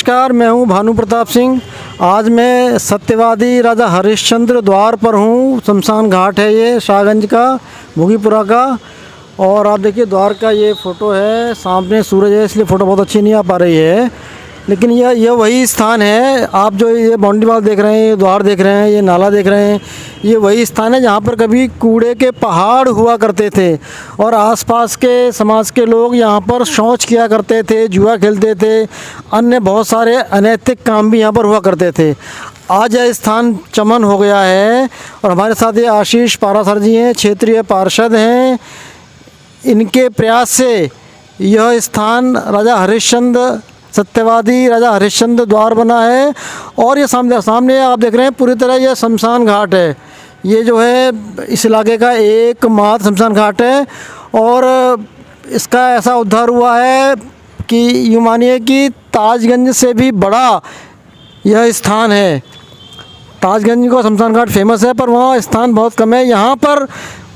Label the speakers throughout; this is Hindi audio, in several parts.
Speaker 1: नमस्कार, मैं हूं भानु प्रताप सिंह। आज मैं सत्यवादी राजा हरिश्चंद्र द्वार पर हूं। शमशान घाट है ये शाहगंज का, भोगीपुरा का। और आप देखिए द्वार का ये फ़ोटो है, सामने सूरज है इसलिए फ़ोटो बहुत अच्छी नहीं आ पा रही है, लेकिन यह वही स्थान है। आप जो ये बाउंड्री वॉल देख रहे हैं, ये द्वार देख रहे हैं, ये नाला देख रहे हैं, ये वही स्थान है जहाँ पर कभी कूड़े के पहाड़ हुआ करते थे और आसपास के समाज के लोग यहाँ पर शौच किया करते थे, जुआ खेलते थे, अन्य बहुत सारे अनैतिक काम भी यहाँ पर हुआ करते थे। आज यह स्थान चमन हो गया है और हमारे साथ ये आशीष पारासर जी हैं, क्षेत्रीय पार्षद हैं। इनके प्रयास से यह स्थान राजा हरिश्चंद्र, सत्यवादी राजा हरिश्चंद्र द्वार बना है। और ये सामने आप देख रहे हैं पूरी तरह ये शमशान घाट है। ये जो है इस इलाके का एकमात्र शमशान घाट है और इसका ऐसा उद्धार हुआ है कि यूँ मानिए कि ताजगंज से भी बड़ा यह स्थान है। ताजगंज का शमशान घाट फेमस है पर वहाँ स्थान बहुत कम है, यहाँ पर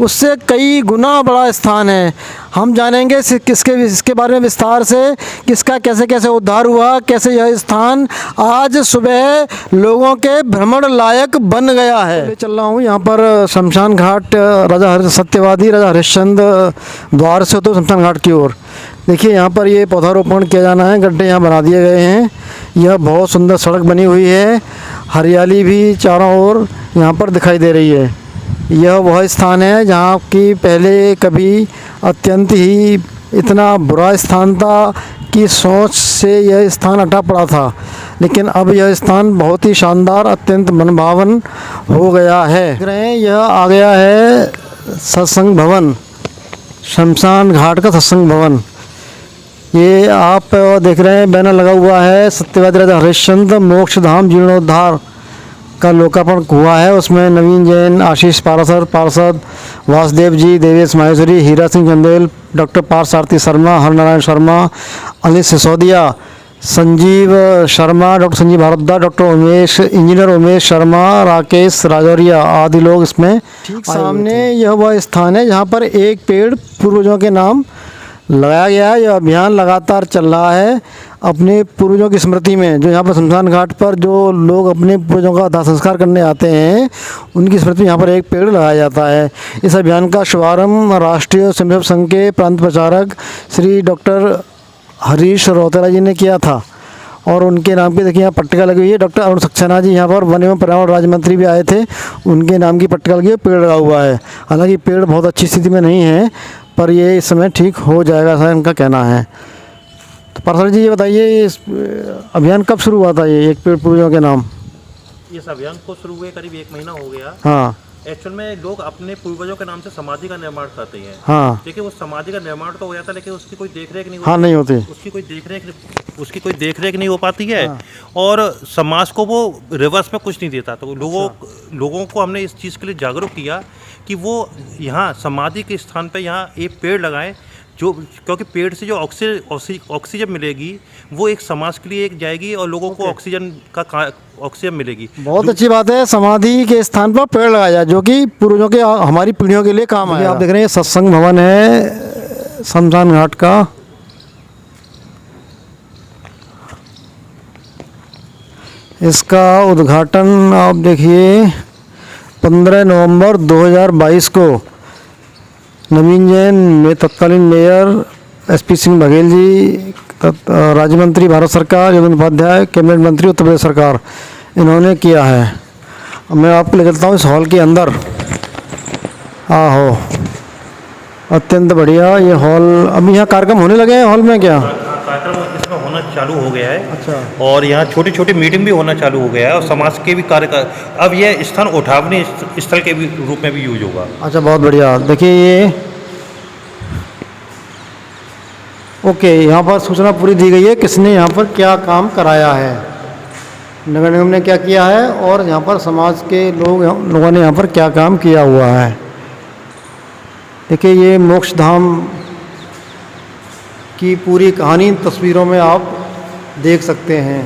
Speaker 1: उससे कई गुना बड़ा स्थान है। हम जानेंगे इसके बारे में विस्तार से, किसका कैसे उद्धार हुआ, कैसे यह स्थान आज सुबह लोगों के भ्रमण लायक बन गया है। चल रहा हूँ यहाँ पर शमशान घाट, सत्यवादी राजा हरिश्चंद्र द्वार से तो शमशान घाट की ओर। देखिए यहाँ पर ये पौधारोपण किया जाना है, गड्ढे यहाँ बना दिए गए हैं। यह बहुत सुंदर सड़क बनी हुई है, हरियाली भी चारों ओर यहाँ पर दिखाई दे रही है। यह वह स्थान है जहाँ की पहले कभी अत्यंत ही इतना बुरा स्थान था कि सोच से यह स्थान हटा पड़ा था, लेकिन अब यह स्थान बहुत ही शानदार, अत्यंत मनभावन हो गया है। देख रहे हैं यह आ गया है सत्संग भवन, शमशान घाट का सत्संग भवन। ये आप देख रहे हैं बैनर लगा हुआ है, सत्यवादी राजा हरिश्चंद्र मोक्ष धाम जीर्णोद्धार का लोकार्पण हुआ है। उसमें नवीन जैन, आशीष पारासर पार्षद, Vasudev ji, Devesh Maheshwari, Hira Singh Chandel, doctor Partha Sarathi Sharma, Harnarayan Sharma, Anil Sisodia, Sanjeev Sharma, doctor Sanjeev Bhardwaj, doctor Umesh, engineer Umesh Sharma, Rakesh Rajauria आदि लोग इसमें। ठीक सामने यह वह स्थान है जहाँ पर एक पेड़ पूर्वजों के नाम लगाया गया है। यह अभियान लगातार चल रहा है अपने पूर्वजों की स्मृति में। जो यहाँ पर शमशान घाट पर जो लोग अपने पूर्वजों का दाह संस्कार करने आते हैं, उनकी स्मृति में यहाँ पर एक पेड़ लगाया जाता है। इस अभियान का शुभारंभ राष्ट्रीय स्वयंसेवक संघ के प्रांत प्रचारक श्री डॉक्टर हरीश रौतेला जी ने किया था और उनके नाम की देखिए यहाँ पट्टिका लगी हुई है। डॉक्टर अरुण सक्सेना जी यहाँ पर वन एवं पर्यावरण राज्य मंत्री भी आए थे, उनके नाम की पट्टिका लगी है, पेड़ लगा हुआ है। हालांकि पेड़ बहुत अच्छी स्थिति में नहीं है पर ये इस समय ठीक हो जाएगा, ऐसा इनका कहना है। तो पार्षद जी ये बताइए, इस अभियान कब शुरू हुआ था ये एक पेड़ पूर्वजों के नाम?
Speaker 2: इस अभियान को शुरू हुए करीब 1 महीना हो गया।
Speaker 1: हाँ,
Speaker 2: एक्चुअल में लोग अपने पूर्वजों के नाम से समाधि का निर्माण करते हैं।
Speaker 1: हाँ,
Speaker 2: देखिए उस समाधि का निर्माण तो हो जाता है लेकिन उसकी कोई देखरेख नहीं,
Speaker 1: हाँ, नहीं होती,
Speaker 2: उसकी कोई देखरेख नहीं हो पाती है। हाँ। और समाज को वो रिवर्स में कुछ नहीं देता। तो लोगों को हमने इस चीज़ के लिए जागरूक किया कि वो यहाँ समाधि के स्थान पर यहाँ एक पेड़ लगाएं, जो क्योंकि पेड़ से जो ऑक्सीजन मिलेगी वो एक समाज के लिए एक जाएगी और लोगों को ऑक्सीजन मिलेगी।
Speaker 1: बहुत अच्छी बात है, समाधि के स्थान पर पेड़ लगाया जाए जो कि पूर्वजों के, हमारी पीढ़ियों के लिए काम आए। आप देख रहे हैं सत्संग भवन है शमशान घाट का। इसका उद्घाटन आप देखिए 15 नवंबर 2022 को नवीन जैन में तत्कालीन मेयर एसपी सिंह बघेल जी, राज्य मंत्री भारत सरकार, योगेंद्र उपाध्याय, कैबिनेट मंत्री उत्तर प्रदेश सरकार, इन्होंने किया है। मैं आपको ले चलता हूँ इस हॉल के अंदर। आहो, अत्यंत बढ़िया ये हॉल। अभी यहाँ कार्यक्रम होने लगे हैं हॉल में क्या?
Speaker 2: कार्यक्रम इसमें होना चालू हो गया है।
Speaker 1: अच्छा।
Speaker 2: और यहाँ छोटी छोटी मीटिंग भी होना चालू हो गया है और समाज के भी कार्य अब यह स्थान उठावनी स्थल के भी रूप में भी यूज होगा।
Speaker 1: अच्छा, बहुत बढ़िया। देखिए ये ओके, यहाँ पर सूचना पूरी दी गई है किसने यहाँ पर क्या काम कराया है, नगर निगम ने क्या किया है और यहाँ पर समाज के लोगों ने यहाँ पर क्या काम किया हुआ है। देखिए ये मोक्ष धाम की पूरी कहानी तस्वीरों में आप देख सकते हैं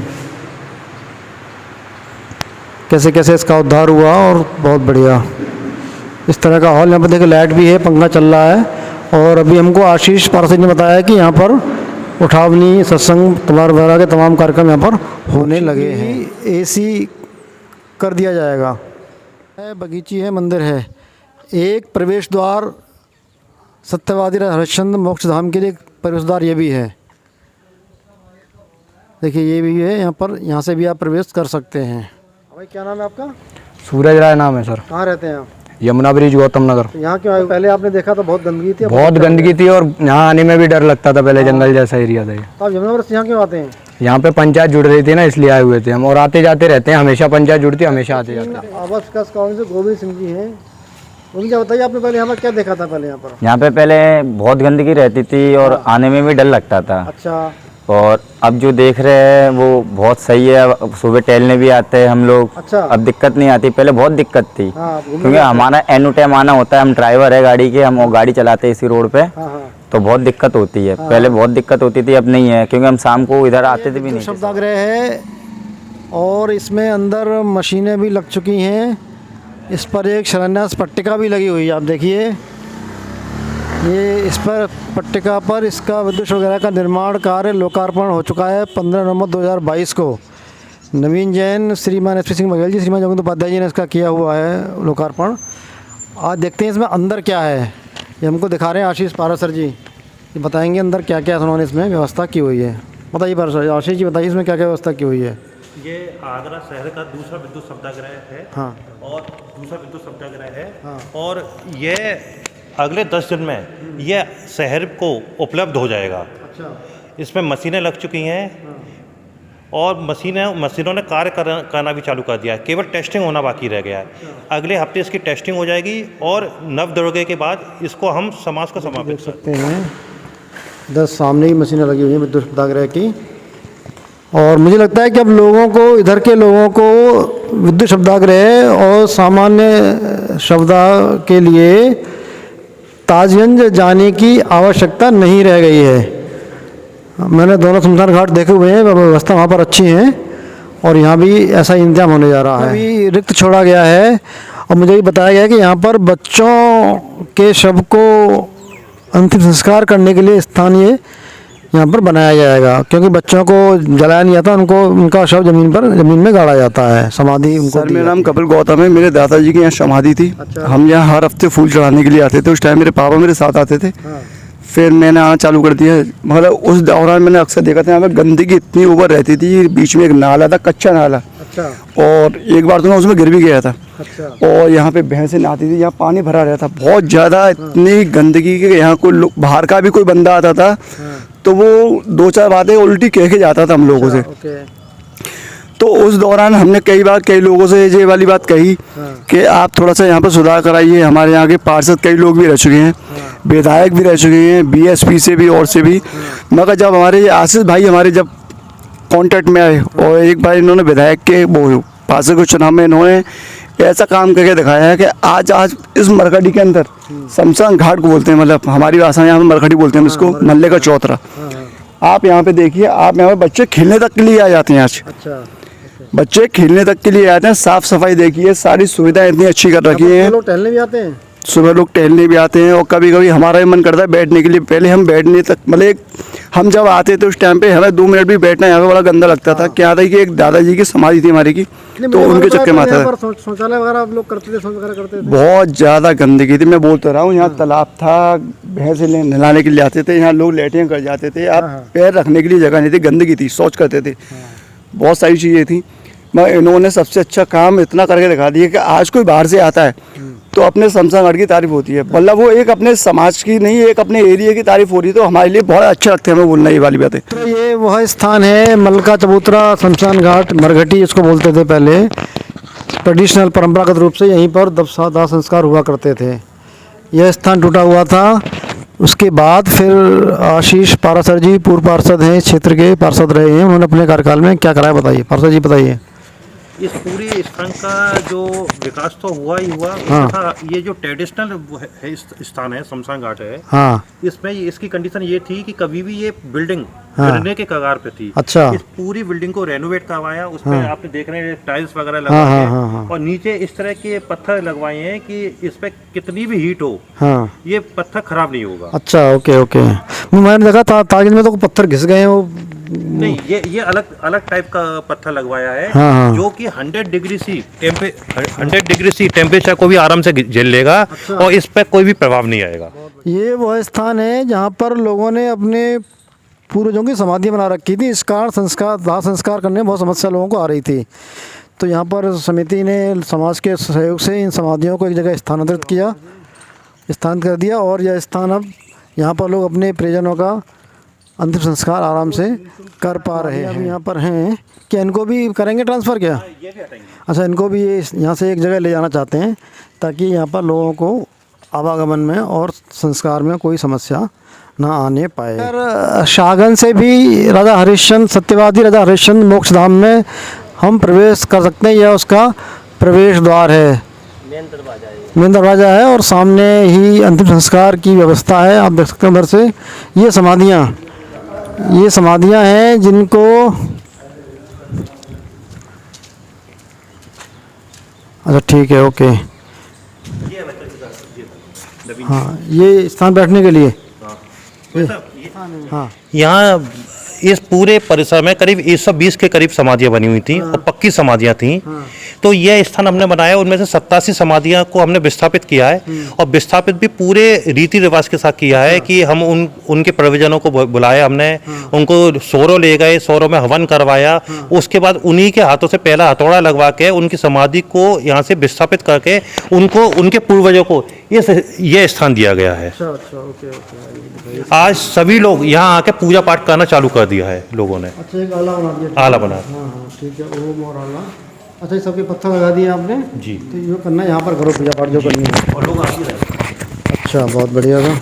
Speaker 1: कैसे कैसे इसका उद्धार हुआ। और बहुत बढ़िया इस तरह का हॉल। यहाँ पर देखिए लाइट भी है, पंखा चल रहा है। और अभी हमको आशीष पार्षद ने बताया कि यहाँ पर उठावनी, सत्संग तलवार वगैरह के तमाम कार्यक्रम यहाँ पर होने लगे हैं। एसी कर दिया जाएगा। बगीची है, मंदिर है। एक प्रवेश द्वार सत्यवादी हरिश्चंद्र मोक्ष धाम के लिए एक प्रवेश द्वार ये भी है। देखिए ये भी है यहाँ पर, यहाँ से भी आप प्रवेश कर सकते हैं। भाई क्या नाम है आपका?
Speaker 3: सूरज राय नाम है सर।
Speaker 1: कहाँ रहते हैं आप?
Speaker 3: यमुना ब्रिज, गौतम नगर।
Speaker 1: तो यहाँ क्यों आए? पहले आपने देखा तो बहुत गंदगी थी।
Speaker 3: बहुत गंदगी थी और यहाँ आने में भी डर लगता था, पहले जंगल जैसा एरिया था ये।
Speaker 1: तो आप यमुना ब्रिज से यहाँ क्यों आते हैं?
Speaker 3: यहाँ पे पंचायत जुड़ रही थी ना, इसलिए आए हुए थे हम, और आते जाते रहते हैं, हमेशा पंचायत जुड़ती है, हमेशा आते जाते हैं।
Speaker 1: आवास विकास कॉलोनी से गोविंद सिंह जी हैं। उनकी क्या बताइए, आपने पहले यहाँ पर क्या देखा था? पहले
Speaker 4: यहाँ पे पहले बहुत गंदगी रहती थी और आने में भी डर लगता था।
Speaker 1: अच्छा।
Speaker 4: और अब जो देख रहे हैं वो बहुत सही है। अब सुबह टहलने भी आते हैं हम लोग।
Speaker 1: अच्छा।
Speaker 4: अब दिक्कत नहीं आती, पहले बहुत दिक्कत थी।
Speaker 1: हाँ,
Speaker 4: क्योंकि हमारा एन टाइम आना होता है, हम ड्राइवर है गाड़ी के, हम वो गाड़ी चलाते हैं इसी रोड पे।
Speaker 1: हाँ।
Speaker 4: तो बहुत दिक्कत होती है। पहले बहुत दिक्कत होती थी, अब नहीं है, क्योंकि हम शाम को इधर आते थे भी नहीं।
Speaker 1: शब्दाग्रह है और इसमें अंदर मशीनें भी लग चुकी हैं। इस पर एक शिलान्यास पट्टिका भी लगी हुई है। आप देखिए ये इस पर पट्टिका पर इसका विद्युत वगैरह का निर्माण कार्य लोकार्पण हो चुका है 15 नवंबर 2022 को। नवीन जैन, श्रीमान एस पी सिंह बघेल जी, श्रीमान जगत उपाध्याय जी ने इसका किया हुआ है लोकार्पण। आज देखते हैं इसमें अंदर क्या है, ये हमको दिखा रहे हैं आशीष पारासर जी। ये बताएंगे अंदर क्या क्या उन्होंने इसमें व्यवस्था की हुई है। बताइए पारासर, आशीष जी बताइए इसमें क्या क्या व्यवस्था की हुई है।
Speaker 2: ये आगरा शहर का दूसरा विद्युत सत्याग्रह है।
Speaker 1: हाँ।
Speaker 2: और दूसरा विद्युत सत्याग्रह है।
Speaker 1: हाँ।
Speaker 2: और ये अगले 10 दिन में ये शहर को उपलब्ध हो जाएगा।
Speaker 1: अच्छा।
Speaker 2: इसमें मशीनें लग चुकी हैं और मशीनों ने कार्य करना भी चालू कर दिया है। केवल टेस्टिंग होना बाकी रह गया है। अगले हफ्ते इसकी टेस्टिंग हो जाएगी और नवदुर्गे के बाद इसको हम समाज को समर्पित
Speaker 1: देख सकते हैं 10 सामने ही मशीनें लगी हुई हैं विद्युत सत्याग्रह की। और मुझे लगता है कि अब लोगों को, इधर के लोगों को विद्युत सत्याग्रह और सामान्य सौदा के लिए ताजगंज जाने की आवश्यकता नहीं रह गई है। मैंने दोनों शमशान घाट देखे हुए हैं, व्यवस्था वहाँ पर अच्छी है और यहाँ भी ऐसा ही इंतजाम होने जा रहा है। अभी रिक्त छोड़ा गया है और मुझे भी बताया गया है कि यहाँ पर बच्चों के शव को अंतिम संस्कार करने के लिए स्थान ये यहाँ पर बनाया जाएगा, क्योंकि बच्चों को जलाया नहीं जाता, उनको उनका शव जमीन में गाड़ा जाता है, समाधि उनको।
Speaker 5: सर मेरा नाम कपिल गौतम है। मेरे दादाजी की यहाँ समाधि थी।
Speaker 1: अच्छा।
Speaker 5: हम यहाँ हर हफ्ते फूल चढ़ाने के लिए आते थे। उस टाइम मेरे पापा मेरे साथ आते थे।
Speaker 1: हाँ।
Speaker 5: फिर मैंने आना चालू कर दिया। मतलब उस दौरान मैंने अक्सर देखा था यहाँ पे गंदगी इतनी ऊपर रहती थी। बीच में एक नाला था, कच्चा नाला।
Speaker 1: अच्छा।
Speaker 5: और एक बार तो मैं उसमें गिर भी गया था।
Speaker 1: अच्छा।
Speaker 5: और यहाँ पे भैंसें नहाती थी, यहाँ पानी भरा रहता था बहुत ज़्यादा। इतनी गंदगी कि यहाँ कोई बाहर का भी कोई बंदा आता था तो वो 2-4 बातें उल्टी कह के जाता था हम लोगों से। तो उस दौरान हमने कई बार कई लोगों से ये वाली बात कही कि आप थोड़ा सा यहाँ पर सुधार कराइए। हमारे यहाँ के पार्षद कई लोग भी रह चुके हैं, विधायक भी रह चुके हैं, बीएसपी से भी और से भी। मगर जब हमारे आशीष भाई हमारे जब कॉन्टेक्ट में आए और एक बार इन्होंने विधायक के वो पार्षद के चुनाव में इन्होंने ऐसा काम करके दिखाया है कि आज इस मरकड़ी के अंदर शमशान घाट को बोलते हैं, मतलब हमारी भाषा में यहाँ पे मरकड़ी बोलते हैं इसको, मल्ले का चौतरा। आप यहाँ पे देखिए, आप यहाँ पे बच्चे खेलने तक के लिए आ जाते हैं आज।
Speaker 1: अच्छा।
Speaker 5: बच्चे खेलने तक के लिए आते हैं। साफ सफाई देखिए, सारी सुविधाएं इतनी अच्छी कर रखी हैं।
Speaker 1: लोग टहलने भी आते हैं,
Speaker 5: सुबह लोग टहलने भी आते हैं और कभी कभी हमारा भी मन करता है बैठने के लिए। पहले हम बैठने तक मतलब हम जब आते थे उस टाइम पे हमें 2 मिनट भी बैठना यहाँ पे बड़ा गंदा लगता था। क्या था कि एक दादाजी की समाधि थी हमारी की, तो उनके चक्कर में आता था।
Speaker 1: शौचालय वगैरह लोग करते थे, शौच वगैरह करते थे।
Speaker 5: बहुत ज़्यादा गंदगी थी। मैं बोलता रहा हूँ, यहाँ तालाब था, भैंसे नहलाने के लिए आते थे, यहाँ लोग लेटिंग कर जाते थे। आप पैर रखने के लिए जगह नहीं थी, गंदगी थी, शौच करते थे, बहुत सारी चीज़ें थी। मगर इन्होंने सबसे अच्छा काम इतना करके दिखा दिया कि आज कोई बाहर से आता है तो अपने शमशान घाट की तारीफ होती है। मतलब वो एक अपने समाज की नहीं, एक अपने एरिया की तारीफ हो रही है, तो हमारे लिए बहुत अच्छा लगता है हमें बोलना ये वाली बातें।
Speaker 1: तो ये वह स्थान है मलका चबूतरा शमशान घाट, मरघटी इसको बोलते थे पहले। ट्रेडिशनल परंपरागत रूप से यहीं पर दाह संस्कार हुआ करते थे। यह स्थान टूटा हुआ था। उसके बाद फिर आशीष पारासर जी पूर्व पार्षद हैं, क्षेत्र के पार्षद रहे हैं, उन्होंने अपने कार्यकाल में क्या कराया बताइए। पार्षद जी बताइए।
Speaker 2: इस पूरे स्थान का जो विकास तो हुआ ही हुआ,
Speaker 1: हाँ।
Speaker 2: तथा ये जो ट्रेडिशनल है स्थान है, शमशान घाट है,
Speaker 1: हाँ
Speaker 2: इसमें इसकी कंडीशन ये थी कि कभी भी ये बिल्डिंग
Speaker 1: हाँ।
Speaker 2: गिरने के कगार पे थी।
Speaker 1: अच्छा।
Speaker 2: इस पूरी बिल्डिंग को रेनोवेट करवाया, उस पर आपने देख रहे हैं टाइल्स वगैरह
Speaker 1: हाँ,
Speaker 2: लगाए
Speaker 1: हाँ,
Speaker 2: हैं,
Speaker 1: हाँ, हाँ।
Speaker 2: और नीचे इस तरह के पत्थर लगवाए हैं कि इस पे कितनी भी हीट हो,
Speaker 1: हाँ।
Speaker 2: ये पत्थर खराब नहीं होगा।
Speaker 1: अच्छा, ओके ओके। मैंने देखा था ताजमहल में तो पत्थर घिस गए हैं वो।
Speaker 2: नहीं, ये अलग अलग टाइप का पत्थर लगवाया है,
Speaker 1: हाँ, हाँ।
Speaker 2: जो कि 100 डिग्री सी टेम्परेचर को भी आराम से झेल लेगा।
Speaker 1: अच्छा।
Speaker 2: और इस पर कोई भी प्रभाव नहीं आएगा।
Speaker 1: ये वह स्थान है जहाँ पर लोगों ने अपने पूर्वजों की समाधि बना रखी थी। इस कारण दाह संस्कार करने में बहुत समस्या लोगों को आ रही थी। तो यहाँ पर समिति ने समाज के सहयोग से इन समाधियों को एक जगह स्थानांतरित कर दिया, और यह स्थान अब यहाँ पर लोग अपने परिजनों का अंतिम संस्कार आराम से कर पा रहे हैं। अभी यहाँ पर हैं, क्या इनको भी करेंगे ट्रांसफ़र क्या? अच्छा, इनको भी यहाँ से एक जगह ले जाना चाहते हैं ताकि यहाँ पर लोगों को आवागमन में और संस्कार में कोई समस्या ना आने पाए। अगर शाहगंज से भी राजा हरिश्चंद्र, सत्यवादी राजा हरिश्चंद्र मोक्ष धाम में हम प्रवेश कर सकते हैं। यह उसका प्रवेश द्वार है, मेन दरवाज़ा है, और सामने ही अंतिम संस्कार की व्यवस्था है। आप देख सकते हैं उधर से ये समाधियाँ हैं जिनको अच्छा ठीक है, ओके। हाँ, ये स्थान बैठने के लिए। हाँ,
Speaker 2: यहाँ इस पूरे परिसर में करीब 120 के करीब समाधियाँ बनी हुई थी, और पक्की समाधियाँ थी। तो यह स्थान हमने बनाया, उनमें से 87 समाधियाँ को हमने विस्थापित किया है, और विस्थापित भी पूरे रीति रिवाज के साथ किया है कि हम उनके परिजनों को बुलाया, हमने उनको सोरो ले गए, सोरो में हवन करवाया, उसके बाद उन्हीं के हाथों से पहला हथौड़ा लगवा के उनकी समाधि को यहाँ से विस्थापित करके उनको, उनके पूर्वजों को ये स्थान दिया गया है। आज सभी लोग यहाँ आके पूजा पाठ करना चालू कर दिया है लोगों ने।
Speaker 1: अच्छा, एक आला बना दिया।
Speaker 2: आला बना।
Speaker 1: हाँ हाँ, ठीक है, ओम और आला। अच्छा, ये सबके पत्थर लगा दिए आपने
Speaker 2: जी।
Speaker 1: तो ये करना है, यहाँ पर करो पूजा पाठ जो करनी है।
Speaker 2: और लोग आगे रहते।
Speaker 1: अच्छा, बहुत बढ़िया था।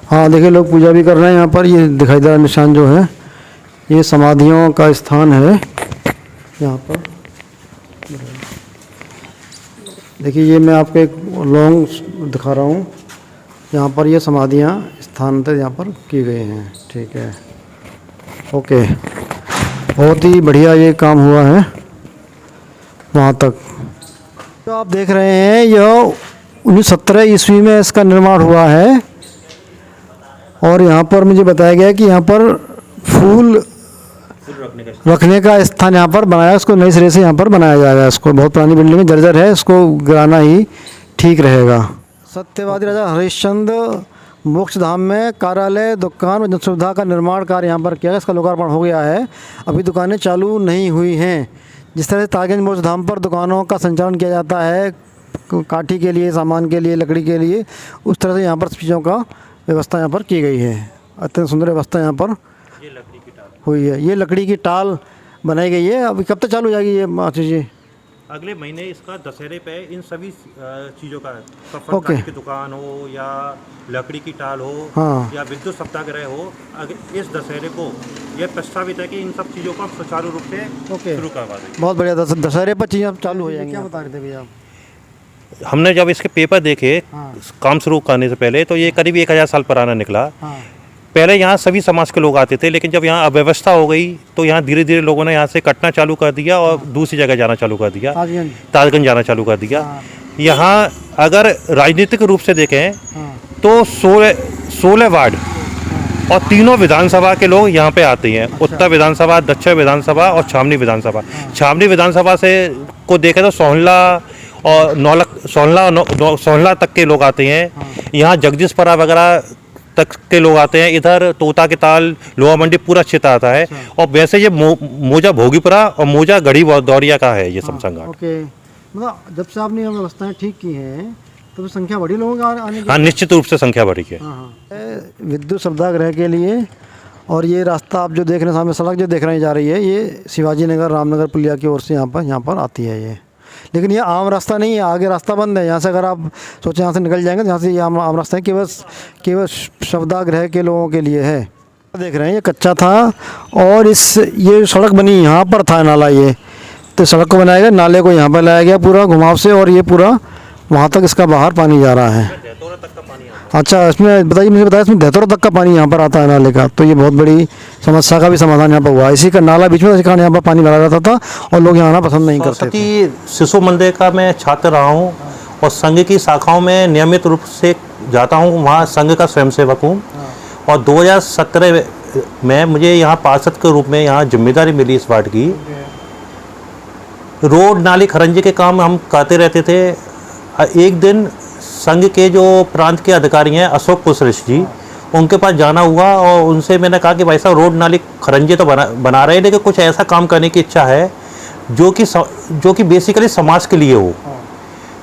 Speaker 1: हाँ, देखिए लोग पूजा भी कर रहे हैं यहाँ पर। ये दिखाई दे रहा निशान जो है, ये समाधियों का स्थान है यहाँ पर। देखिए, ये मैं आपको एक लॉन्ग दिखा रहा हूँ। यहाँ पर ये समाधियाँ स्थानांतरित यहाँ पर की गई हैं। ठीक है, ओके। बहुत ही बढ़िया ये काम हुआ है वहाँ तक। तो आप देख रहे हैं, यह 1917 ईस्वी में इसका निर्माण हुआ है, और यहाँ पर मुझे बताया गया कि यहाँ पर फूल रखने का स्थान यहाँ पर बनाया, इसको नए सिरे से यहाँ पर बनाया जाएगा। इसको बहुत पुरानी बिल्डिंग में जर्जर है, इसको गिराना ही ठीक रहेगा। सत्यवादी राजा हरिश्चंद्र मोक्ष धाम में कार्यालय, दुकान और जन सुविधा का निर्माण कार्य यहाँ पर किया गया। इसका लोकार्पण हो गया है, अभी दुकानें चालू नहीं हुई हैं। जिस तरह से ताजगंज मोक्ष धाम पर दुकानों का संचालन किया जाता है, काठी के लिए, सामान के लिए, लकड़ी के लिए, उस तरह से यहाँ पर चीज़ों का व्यवस्था यहाँ पर की गई है। अत्यंत सुंदर व्यवस्था यहाँ पर हुई है। ये लकड़ी की टाल बनाई गई है। अभी कब तक चालू हो जाएगी ये आशीष जी?
Speaker 2: अगले महीने इसका दशहरे पे इन सभी चीज़ों का,
Speaker 1: ओके।
Speaker 2: की दुकान हो या लकड़ी की टाल हो,
Speaker 1: हाँ।
Speaker 2: या विद्युत सत्याग्रह हो, इस दशहरे को यह प्रस्तावित है कि इन सब चीज़ों को हम सुचारू रूप से शुरू करवा दें।
Speaker 1: बहुत बढ़िया। दशहरे पर चीज़ें अब चालू हो जाएंगी। क्या बता रहे थे भैया आप?
Speaker 2: हमने जब इसके पेपर देखे
Speaker 1: हाँ।
Speaker 2: काम शुरू करने से पहले, तो ये करीब 1000 साल पुराना निकला।
Speaker 1: हाँ।
Speaker 2: पहले यहाँ सभी समाज के लोग आते थे, लेकिन जब यहाँ अव्यवस्था हो गई तो यहाँ धीरे धीरे लोगों ने यहाँ से कटना चालू कर दिया और दूसरी जगह जाना चालू कर दिया, ताजगंज जाना चालू कर दिया। यहाँ अगर राजनीतिक रूप से देखें तो 16 वार्ड और तीनों विधानसभा के लोग यहाँ पे आते हैं। उत्तर विधानसभा, दक्षिण विधानसभा और छावनी विधानसभा। छावनी विधानसभा से को देखें तो सोहला और सोहला तक के लोग आते हैं। यहाँ जगदीशपुरा वगैरह तक के लोग आते हैं। इधर तोता के ताल, लोहा मंडी पूरा क्षेत्र आता है। और वैसे ये मोजा भोगीपुरा और मोजा गढ़ी दौरिया का है ये शमशान घाट।
Speaker 1: ओके, मतलब जब से आपने व्यवस्थाएं ठीक की हैं तो संख्या बढ़ी लोगों का आने की?
Speaker 2: हाँ, निश्चित रूप से संख्या बढ़ी है।
Speaker 1: विद्युत सत्याग्रह के लिए। और ये रास्ता आप जो देख रहे हैं सामने, सड़क जो देख रहे हैं जा रही है, ये शिवाजी नगर रामनगर पुलिया की ओर से यहाँ पर आती है ये। लेकिन ये आम रास्ता नहीं है, आगे रास्ता बंद है। यहाँ से अगर आप सोचें यहाँ से निकल जाएंगे तो यहाँ से ये आम रास्ता है, केवल शवदाग्रह के लोगों के लिए है। देख रहे हैं ये कच्चा था, और ये सड़क बनी यहाँ पर था नाला ये, तो सड़क को बनाया गया, नाले को यहाँ पर लाया गया पूरा घुमाव से, और ये पूरा वहाँ तक इसका बाहर पानी जा रहा है। अच्छा, इसमें बताइए, मुझे बताया इसमें दहतौरा तक का पानी यहाँ पर आता है नाले का, तो ये बहुत बड़ी समस्या का भी समाधान यहाँ पर हुआ। इसी का नाला बीच में, इसी कारण यहाँ पर पानी भरा रहता था और लोग यहाँ आना पसंद नहीं करते थे।
Speaker 2: सरस्वती शिशु मंदिर का मैं छात्र रहा हूँ और संघ की शाखाओं में नियमित रूप से जाता हूँ, वहाँ संघ का स्वयंसेवक हूँ। और 2017 में मुझे यहाँ पार्षद के रूप में यहाँ जिम्मेदारी मिली इस वार्ड की। रोड नाली खरंजे के काम हम करते रहते थे। एक दिन संघ के जो प्रांत के अधिकारी हैं अशोक कुशरेश जी, उनके पास जाना हुआ और उनसे मैंने कहा कि भाई साहब रोड नाली खरंजे तो बना रहे हैं, लेकिन कुछ ऐसा काम करने की इच्छा है जो कि बेसिकली समाज के लिए हो।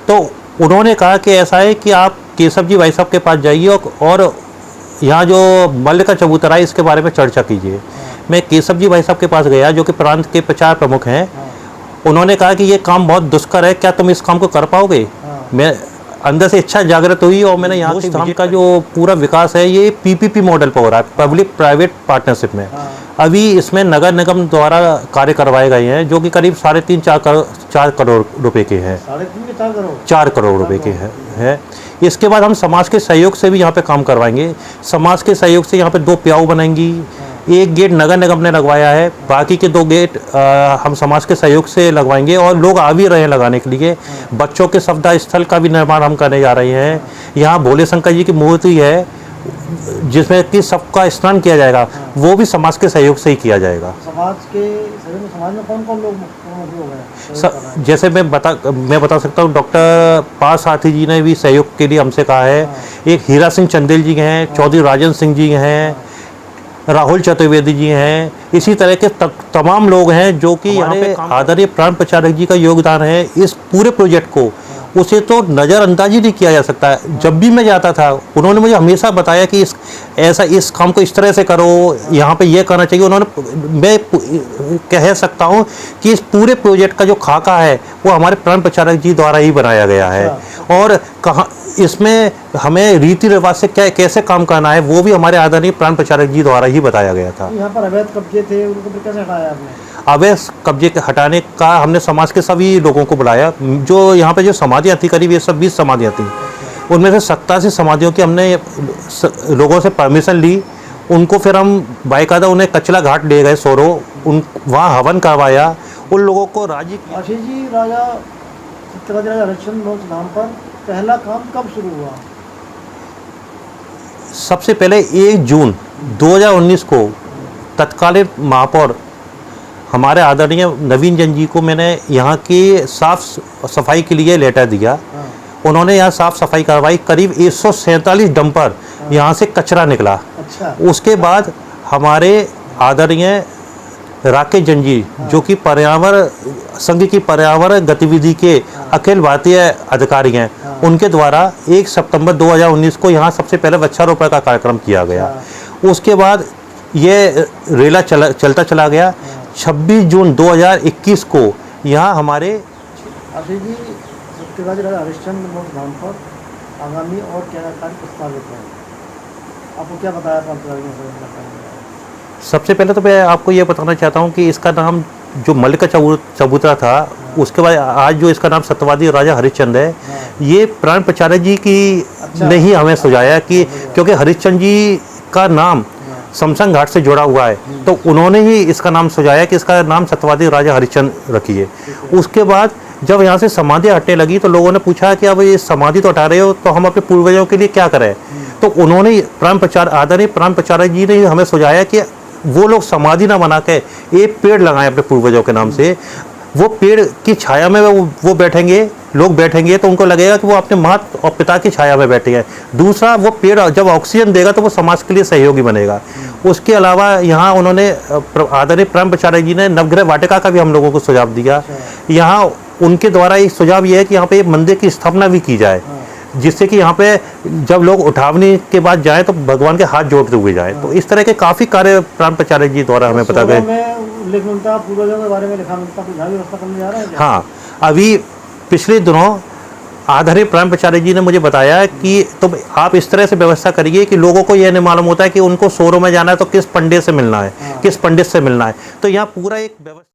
Speaker 2: तो उन्होंने कहा कि ऐसा है कि आप केशव जी भाई साहब के पास जाइए और यहाँ जो मल्ल का चबूतरा है इसके बारे में चर्चा कीजिए। मैं केशव जी भाई साहब के पास गया जो कि प्रांत के प्रचार प्रमुख हैं। उन्होंने कहा कि ये काम बहुत दुष्कर है, क्या तुम इस काम को कर पाओगे? मैं अंदर से इच्छा जागृत हुई और मैंने यहाँ के धाम का जो पूरा विकास है ये पीपीपी मॉडल पर हो रहा है, पब्लिक प्राइवेट पार्टनरशिप में। अभी इसमें नगर निगम द्वारा कार्य करवाए गए हैं जो कि करीब 3.5-4 करोड़ रुपए के हैं। 4 करोड़ रुपए के हैं। इसके बाद हम समाज के सहयोग से भी यहाँ पे काम करवाएंगे। समाज के सहयोग से यहाँ पे 2 प्याऊ बनाएंगी। एक गेट नगर निगम ने लगवाया है, बाकी के 2 गेट हम समाज के सहयोग से लगवाएंगे और लोग आ भी रहे हैं लगाने के लिए। बच्चों के सफदा स्थल का भी निर्माण हम करने जा रहे हैं। यहाँ भोले शंकर जी की मूर्ति है जिसमें कि सबका स्नान किया जाएगा, वो भी समाज के सहयोग से ही किया जाएगा।
Speaker 1: समाज में कौन-कौन लोग हो गए?
Speaker 2: जैसे मैं बता सकता हूँ, डॉक्टर पार्थ सारथी जी ने भी सहयोग के लिए हमसे कहा है। एक हीरा सिंह चंदेल जी हैं, चौधरी राजन सिंह जी हैं, राहुल चतुर्वेदी जी हैं, इसी तरह के तमाम लोग हैं जो कि यहाँ पे आदरणीय प्राण प्रचारक जी का योगदान है इस पूरे प्रोजेक्ट को। उसे तो नज़रअंदाज ही नहीं किया जा सकता है। जब भी मैं जाता था उन्होंने मुझे हमेशा बताया कि इस काम को इस तरह से करो, यहाँ पे ये करना चाहिए। मैं कह सकता हूँ कि इस पूरे प्रोजेक्ट का जो खाका है वो हमारे प्राण प्रचारक जी द्वारा ही बनाया गया है। और कहाँ इसमें हमें रीति रिवाज से कैसे काम करना है वो भी हमारे आदरणीय प्राण प्रचारक जी द्वारा ही बताया गया था।
Speaker 1: यहाँ पर अवैध कब्जे थे, उनको फिर कैसे हटाया आपने?
Speaker 2: अवैध कब्जे हटाने का हमने समाज के सभी लोगों को बुलाया। जो यहाँ पे जो समाधियाँ थी, करीब ये सब 20 समाधियाँ थी, उनमें से 87 समाधियों की हमने लोगों से परमिशन ली। उनको फिर हम बाकायदा उन्हें कचला घाट ले गए सोरो, वहाँ हवन करवाया, उन लोगों को राजी किया।
Speaker 1: आशीष जी, राजा सत्यवादी राजा हरिश्चंद्र नाम पर पहला काम कब शुरू हुआ?
Speaker 2: सबसे पहले 1 जून 2019 को तत्कालीन महापौर हमारे आदरणीय नवीन जैन जी को मैंने यहाँ की साफ सफाई के लिए लेटर दिया। उन्होंने यहाँ साफ सफाई करवाई। करीब 147 डंपर यहाँ से कचरा निकला। अच्छा। उसके बाद हमारे आदरणीय राकेश जैन जी जो कि पर्यावरण संघ की पर्यावरण गतिविधि के अखिल भारतीय अधिकारी हैं, उनके द्वारा 1 सितंबर 2019 को यहाँ सबसे पहले वृक्षारोपण का कार्यक्रम किया गया। उसके बाद ये रेला चलता चला गया। 26 जून 2021 को यहाँ हमारे
Speaker 1: आशीष जी, सत्यवादी राजा हरिश्चंद्र नाम पर आगामी और क्या कार्य प्रस्तावित है? आपको क्या बताया?
Speaker 2: सबसे पहले तो मैं आपको ये बताना चाहता हूँ कि इसका नाम जो मल्ल का चबूतरा था, उसके बाद आज जो इसका नाम सत्यवादी राजा हरिश्चंद्र है, ये प्राण प्रचारक जी की ने ही हमें सुझाया कि क्योंकि हरिश्चंद्र जी का नाम शमशान घाट से जुड़ा हुआ है, तो उन्होंने ही इसका नाम सुझाया कि इसका नाम सत्यवादी राजा हरिश्चंद्र रखिए। उसके बाद जब यहाँ से समाधि हटने लगी तो लोगों ने पूछा कि अब ये समाधि तो हटा रहे हो, तो हम अपने पूर्वजों के लिए क्या करें? तो उन्होंने आदरणीय प्राण प्रचारक जी ने हमें सुझाया कि वो लोग समाधि ना बना के एक पेड़ लगाएं अपने पूर्वजों के नाम से। वो पेड़ की छाया में वो बैठेंगे, लोग बैठेंगे तो उनको लगेगा कि वो अपने माता और पिता की छाया में बैठे हैं। दूसरा, वो पेड़ जब ऑक्सीजन देगा तो वो समाज के लिए सहयोगी बनेगा। उसके अलावा यहाँ उन्होंने आदरणीय प्राण प्रचारक जी ने नवग्रह वाटिका का भी हम लोगों को सुझाव दिया। यहाँ उनके द्वारा एक सुझाव ये है कि यहाँ पे मंदिर की स्थापना भी की जाए, जिससे कि यहाँ पे जब लोग उठावनी के बाद जाएं तो भगवान के हाथ जोड़ते हुए जाएं। तो इस तरह के काफ़ी कार्य प्राण प्रचारक जी द्वारा हमें पता गए।
Speaker 1: पूर्वजों के बारे में लिखा मिलता, कुछ व्यवस्था करने जा रहा है?
Speaker 2: हाँ, अभी पिछले दिनों आदरणीय प्राण प्रचारक जी ने मुझे बताया कि तो आप इस तरह से व्यवस्था करिए कि लोगों को यह नहीं मालूम होता है कि उनको सोरों में जाना है तो किस पंडित से मिलना है, किस पंडित से मिलना है। तो यहाँ पूरा एक व्यवस्था